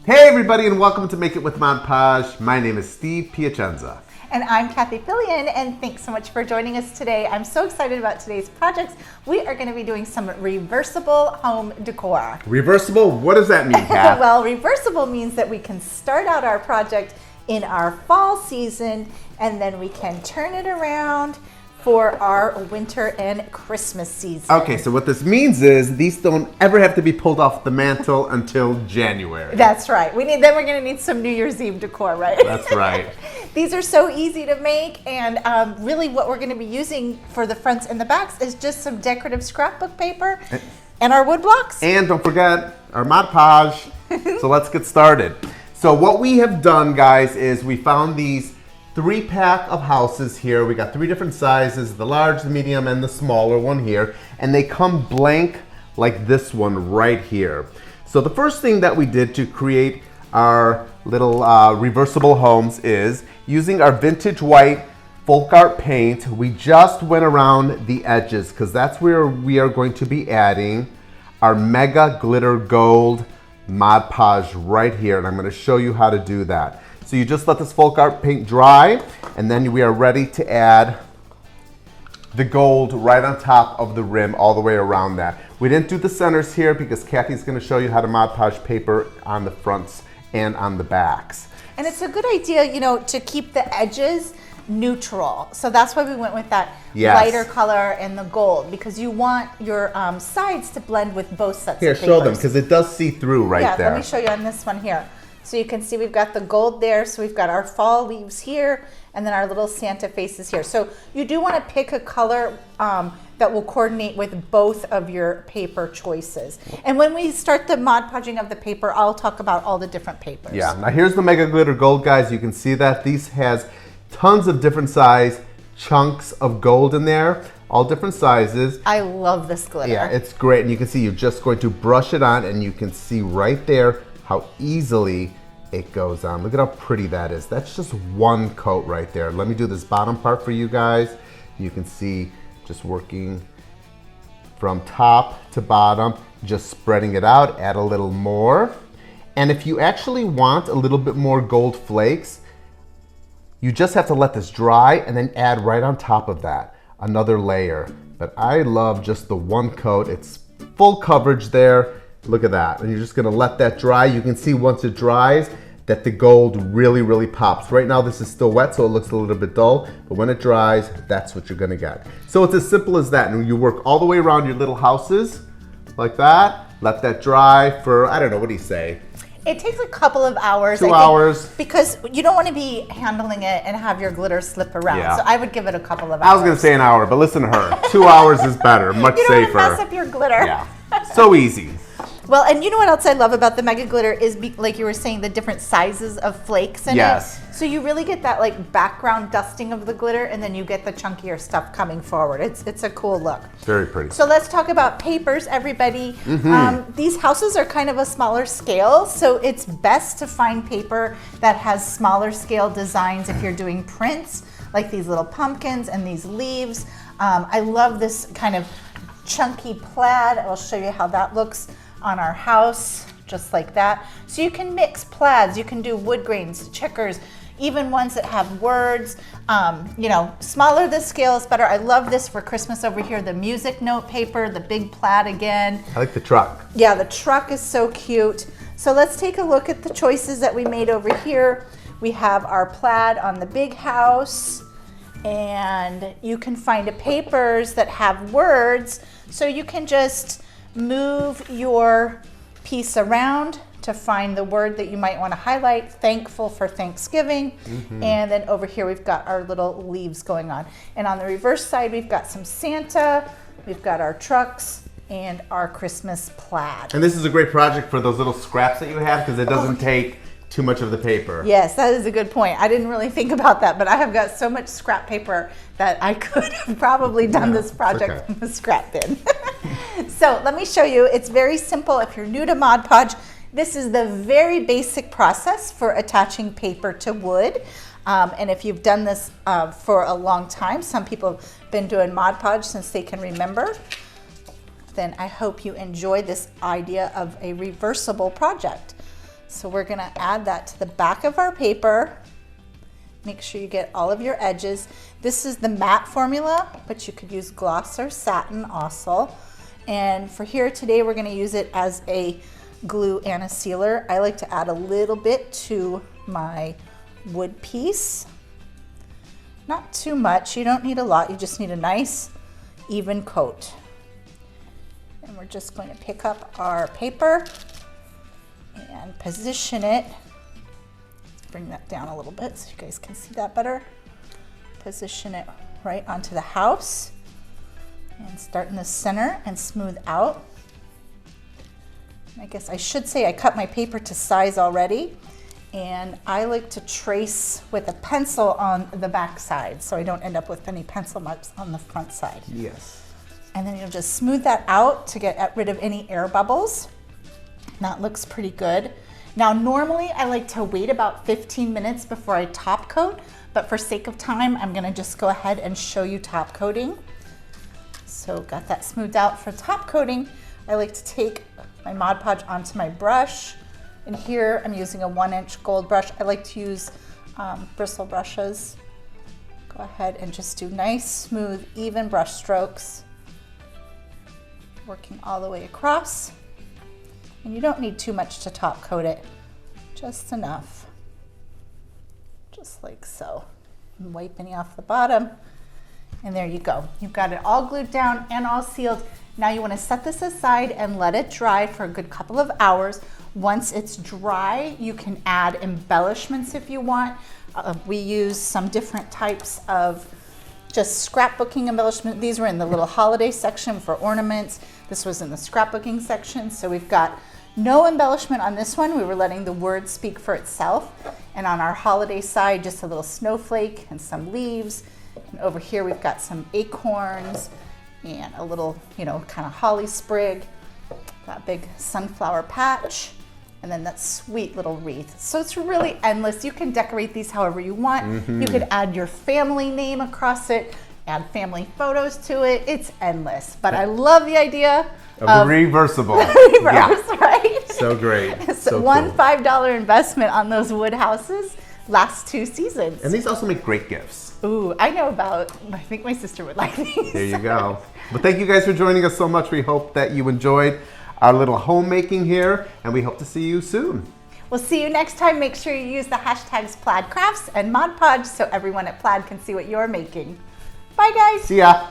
Hey everybody, and welcome to Make It with Mod Podge. My name is Steve Piacenza. And I'm Cathie and thanks so much for joining us today. I'm so excited about today's projects. We are going to be doing some reversible home decor. Reversible? What does that mean, Kath? Well, reversible means that we can start out our project in our fall season and then we can turn it around for our winter and Christmas season. Okay, so what this means is these don't ever have to be pulled off the mantle until January. That's right. We're going to need some New Year's Eve decor, right? That's right. These are so easy to make, and really what we're going to be using for the fronts and the backs is just some decorative scrapbook paper and our wood blocks. And don't forget our Mod Podge. So let's get started. So what we have done, guys, is we found these 3-pack of houses here. We got 3 different sizes, the large, the medium, and the smaller one here. And they come blank like this one right here. So the first thing that we did to create our little reversible homes is using our vintage white folk art paint. We just went around the edges because that's where we are going to be adding our Mega Glitter Gold Mod Podge right here. And I'm going to show you how to do that. So you just let this folk art paint dry, and then we are ready to add the gold right on top of the rim all the way around that. We didn't do the centers here because Cathie's going to show you how to Mod Podge paper on the fronts and on the backs. And it's a good idea, you know, to keep the edges neutral. So that's why we went with that lighter color and the gold, because you want your sides to blend with both sets of papers. Here, show them, because it does see through right there. Let me show you on this one here. So you can see we've got the gold there, so we've got our fall leaves here, and then our little Santa faces here. So you do want to pick a color that will coordinate with both of your paper choices. And when we start the Mod Podging of the paper, I'll talk about all the different papers. Yeah, now here's the Mega Glitter Gold, guys. You can see that these has tons of different size chunks of gold in there, all different sizes. I love this glitter. Yeah, it's great, and you can see you're just going to brush it on, and you can see right there how easily it goes on. Look at how pretty that is. That's just one coat right there. Let me do this bottom part for you guys. You can see just working from top to bottom, just spreading it out, add a little more. And if you actually want a little bit more gold flakes, you just have to let this dry and then add right on top of that another layer. But I love just the one coat. It's full coverage there. Look at that. And you're just gonna let that dry. You can see once it dries that the gold really, really pops. Right now this is still wet, so it looks a little bit dull, but when it dries, that's what you're gonna get. So it's as simple as that. And you work all the way around your little houses like that. Let that dry for, I don't know, what do you say? It takes a couple of hours. 2 hours. Because you don't want to be handling it and have your glitter slip around. Yeah. So I would give it a couple of hours. I was gonna say an hour, but listen to her. 2 hours is better, much you don't safer. Want to mess up your glitter. Yeah, so easy. Well, and you know what else I love about the Mega Glitter is, like you were saying, the different sizes of flakes in it. So you really get that like background dusting of the glitter, and then you get the chunkier stuff coming forward. It's a cool look. Very pretty. So let's talk about papers, everybody. These houses are kind of a smaller scale, so it's best to find paper that has smaller scale designs if you're doing prints, like these little pumpkins and these leaves. I love this kind of chunky plaid. I'll show you how that looks on our house, just like that. So you can mix plaids, you can do wood grains, checkers, even ones that have words. You know, smaller the scale is better. I love this for Christmas over here, the music note paper, the big plaid again. I like the truck. Yeah, the truck is so cute. So let's take a look at the choices that we made over here. We have our plaid on the big house, and you can find papers that have words, so you can just move your piece around to find the word that you might want to highlight. Thankful for Thanksgiving. And then over here we've got our little leaves going on. And on the reverse side we've got some Santa, we've got our trucks, and our Christmas plaid. And this is a great project for those little scraps that you have, because it doesn't take too much of the paper. Yes, that is a good point. I didn't really think about that, but I have got so much scrap paper that I could have probably done this project from the scrap bin. So let me show you. It's very simple. If you're new to Mod Podge, this is the very basic process for attaching paper to wood. And if you've done this for a long time, some people have been doing Mod Podge since they can remember, then I hope you enjoy this idea of a reversible project. So we're gonna add that to the back of our paper. Make sure you get all of your edges. This is the matte formula, but you could use gloss or satin also. And for here today, we're gonna use it as a glue and a sealer. I like to add a little bit to my wood piece. Not too much, you don't need a lot, you just need a nice even coat. And we're just going to pick up our paper and position it. Let's bring that down a little bit so you guys can see that better. Position it right onto the house and start in the center and smooth out. I guess I should say I cut my paper to size already, and I like to trace with a pencil on the back side so I don't end up with any pencil marks on the front side. Yes. And then you'll just smooth that out to get rid of any air bubbles. That looks pretty good. Now normally I like to wait about 15 minutes before I top coat, but for sake of time I'm gonna just go ahead and show you top coating. So got that smoothed out for top coating. I like to take my Mod Podge onto my brush, and here I'm using a 1-inch gold brush. I like to use bristle brushes. Go ahead and just do nice, smooth, even brush strokes, working all the way across. And you don't need too much to top coat it, just enough, just like so. And wiping off the bottom, and there you go. You've got it all glued down and all sealed. Now you want to set this aside and let it dry for a good couple of hours. Once it's dry, you can add embellishments if you want. We use some different types of just scrapbooking embellishment. These were in the little holiday section for ornaments. This was in the scrapbooking section. So we've got no embellishment on this one. We were letting the word speak for itself. And on our holiday side, just a little snowflake and some leaves. And over here, we've got some acorns and a little, kind of holly sprig, that big sunflower patch, and then that sweet little wreath. So it's really endless. You can decorate these however you want. Mm-hmm. You could add your family name across it, add family photos to it. It's endless. But I love the idea of reversible. Right? So great. It's so one cool. $5 investment on those wood houses lasts 2 seasons. And these also make great gifts. Ooh, I think my sister would like these. There you go. Well, thank you guys for joining us so much. We hope that you enjoyed our little homemaking here, and we hope to see you soon. We'll see you next time. Make sure you use the hashtags Plaid Crafts and Mod Podge so everyone at Plaid can see what you're making. Bye, guys. See ya.